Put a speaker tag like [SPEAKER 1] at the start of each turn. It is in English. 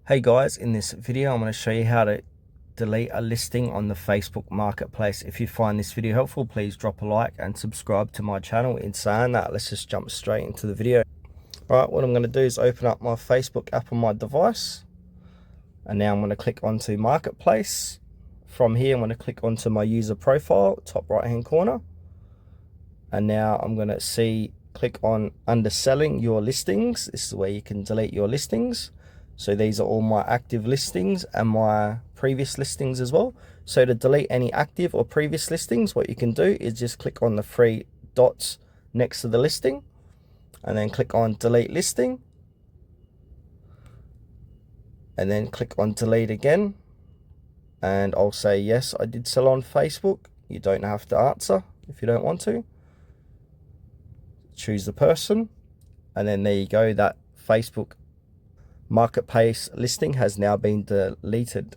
[SPEAKER 1] Hey guys, in this video I'm going to show you how to delete a listing on the Facebook Marketplace. If you find this video helpful, please drop a like and subscribe to my channel. In saying that, let's just jump straight into the video. Alright, what I'm going to do is open up my Facebook app on my device, and now I'm going to click onto Marketplace. From here I'm going to click onto my user profile, top right hand corner, and now I'm going to click on under selling your listings. This is where you can delete your listings. So these are all my active listings and my previous listings as well. So to delete any active or previous listings, what you can do is just click on the three dots next to the listing and then click on delete listing, and then click on delete again, and I'll say yes, I did sell on Facebook. You don't have to answer if you don't want to. Choose the person, and then there you go, that Facebook Marketplace listing has now been deleted.